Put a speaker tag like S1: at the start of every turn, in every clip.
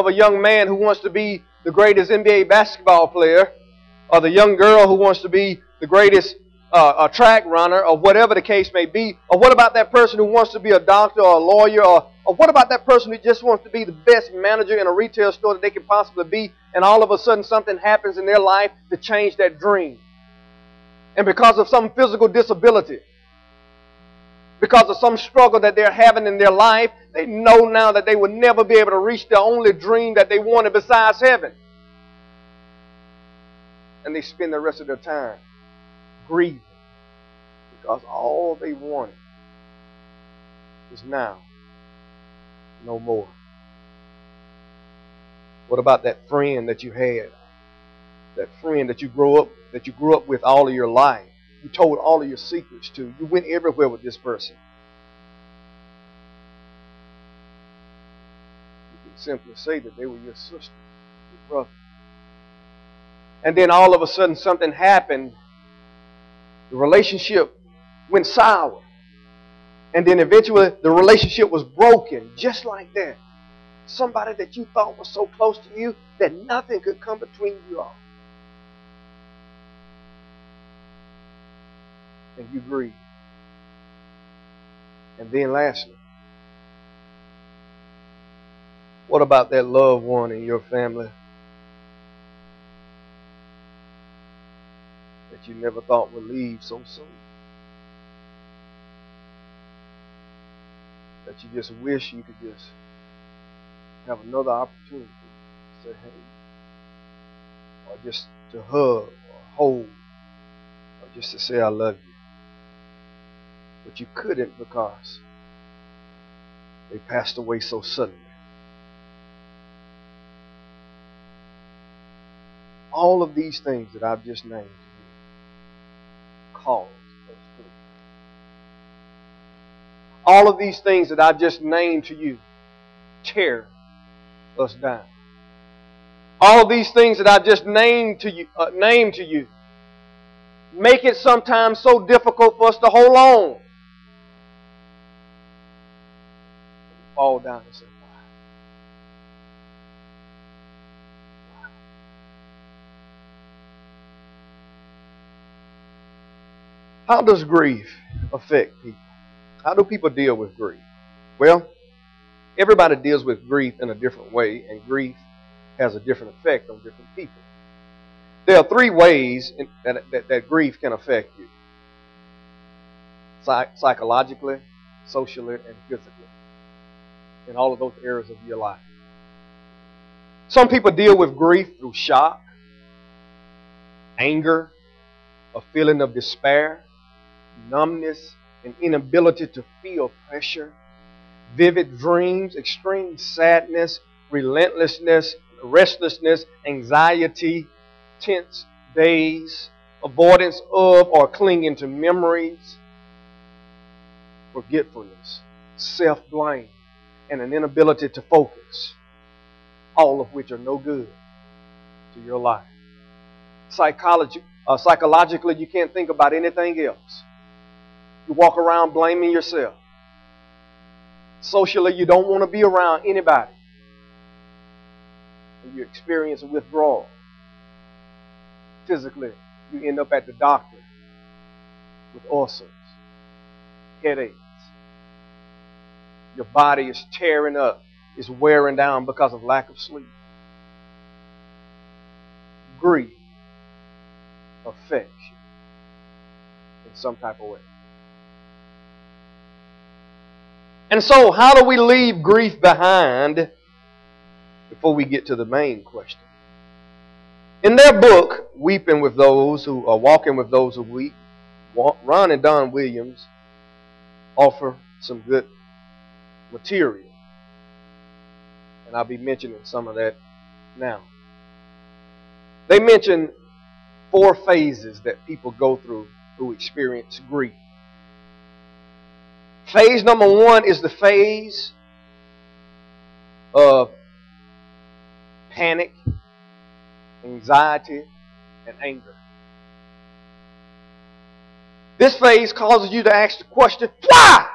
S1: of a young man who wants to be the greatest NBA basketball player, or the young girl who wants to be the greatest track runner, or whatever the case may be? Or what about that person who wants to be a doctor or a lawyer? Or what about that person who just wants to be the best manager in a retail store that they can possibly be, and all of a sudden something happens in their life to change that dream? And because of some physical disability, because of some struggle that they're having in their life, they know now that they will never be able to reach the only dream that they wanted besides heaven. And they spend the rest of their time grieving because all they wanted is now no more. What about that friend that you had? That friend that you grew up with all of your life? You told all of your secrets to. You went everywhere with this person. You can simply say that they were your sister, your brother. And then all of a sudden something happened. The relationship went sour. And then eventually the relationship was broken just like that. Somebody that you thought was so close to you that nothing could come between you all. And you grieve. And then lastly, what about that loved one in your family that you never thought would leave so soon? That you just wish you could just have another opportunity to say, hey, or just to hug or hold, or just to say I love you. But you couldn't because they passed away so suddenly. All of these things that I've just named to you cause us grief. All of these things that I've just named to you tear us down. All of these things that I've just named to you make it sometimes so difficult for us to hold on. Fall down and say, why? How does grief affect people? How do people deal with grief? Well, everybody deals with grief in a different way, and grief has a different effect on different people. There are three ways that grief can affect you: psychologically, socially, and physically. In all of those areas of your life. Some people deal with grief through shock, anger, a feeling of despair, numbness, an inability to feel pressure, vivid dreams, extreme sadness, relentlessness, restlessness, anxiety, tense days, avoidance of or clinging to memories, forgetfulness, self-blame, and an inability to focus, all of which are no good to your life. Psychologically, you can't think about anything else. You walk around blaming yourself. Socially, you don't want to be around anybody. And you experience a withdrawal. Physically, you end up at the doctor with ulcers, headaches. Your body is tearing up, is wearing down because of lack of sleep. Grief affects you in some type of way. And so, how do we leave grief behind before we get to the main question? In their book, Weeping with Those Who Are Walking with Those Who Weep, Ron and Don Williams offer some good material. And I'll be mentioning some of that now. They mention 4 phases that people go through who experience grief. Phase number 1 is the phase of panic, anxiety, and anger. This phase causes you to ask the question, why?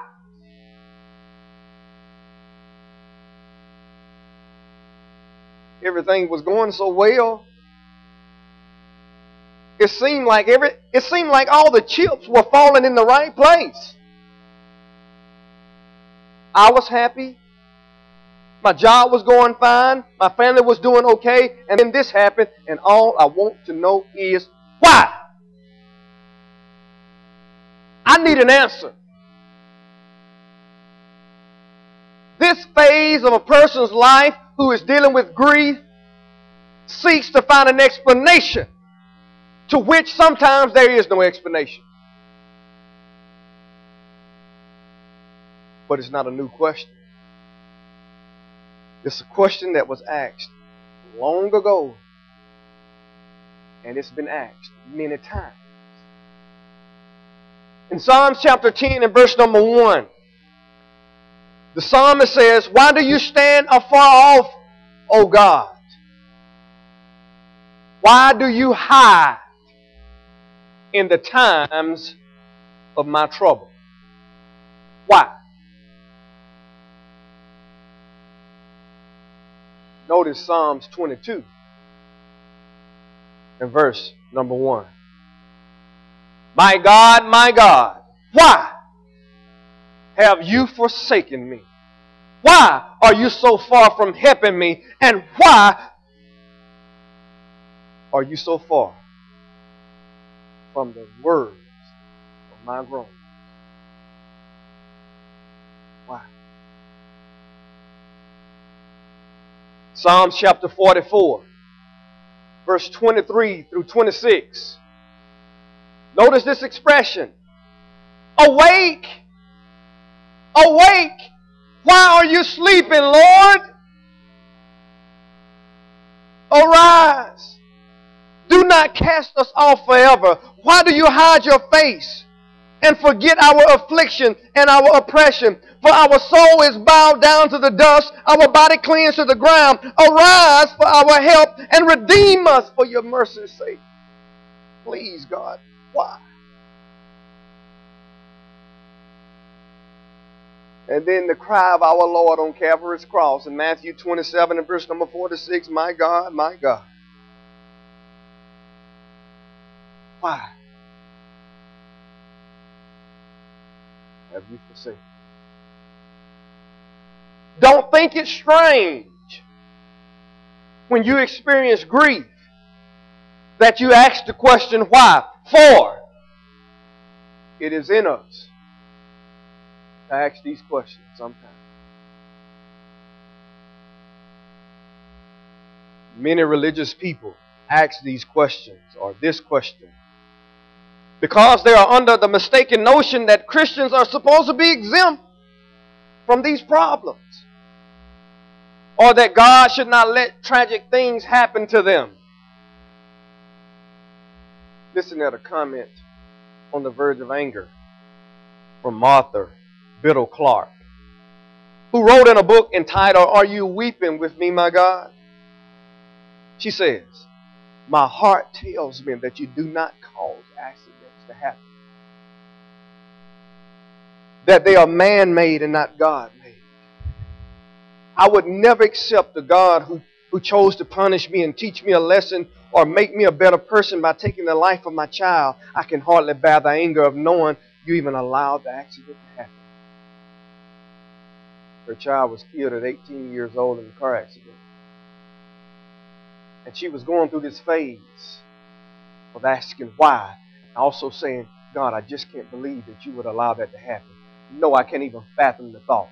S1: everything was going so well. It seemed like all the chips were falling in the right place. I was happy. My job was going fine. My family was doing okay. And then this happened. And all I want to know is why? I need an answer. This phase of a person's life who is dealing with grief seeks to find an explanation to which sometimes there is no explanation. But it's not a new question. It's a question that was asked long ago, and it's been asked many times. In Psalms chapter 10 and verse number 1, the psalmist says, "Why do you stand afar off, O God? Why do you hide in the times of my trouble?" Why? Notice Psalms 22 and verse number 1. My God, why have you forsaken me? Why are you so far from helping me? And why are you so far from the words of my groan? Why? Psalms chapter 44, verse 23 through 26. Notice this expression. Awake! Awake! Why are you sleeping, Lord? Arise! Do not cast us off forever. Why do you hide your face and forget our affliction and our oppression? For our soul is bowed down to the dust, our body clings to the ground. Arise for our help and redeem us for your mercy's sake. Please, God, why? And then the cry of our Lord on Calvary's cross in Matthew 27 and verse number 46, my God, why have you forsaken? Don't think it's strange when you experience grief that you ask the question why. For it is in us to ask these questions sometimes. Many religious people ask these questions or this question because they are under the mistaken notion that Christians are supposed to be exempt from these problems, or that God should not let tragic things happen to them. Listen at a comment on the verge of anger from Martha Biddle Clark, who wrote in a book entitled, Are You Weeping With Me, My God? She says, my heart tells me that you do not cause accidents to happen, that they are man-made and not God-made. I would never accept a God who chose to punish me and teach me a lesson or make me a better person by taking the life of my child. I can hardly bear the anger of knowing you even allowed the accident to happen. Her child was killed at 18 years old in a car accident. And she was going through this phase of asking why. And also saying, God, I just can't believe that you would allow that to happen. No, I can't even fathom the thought.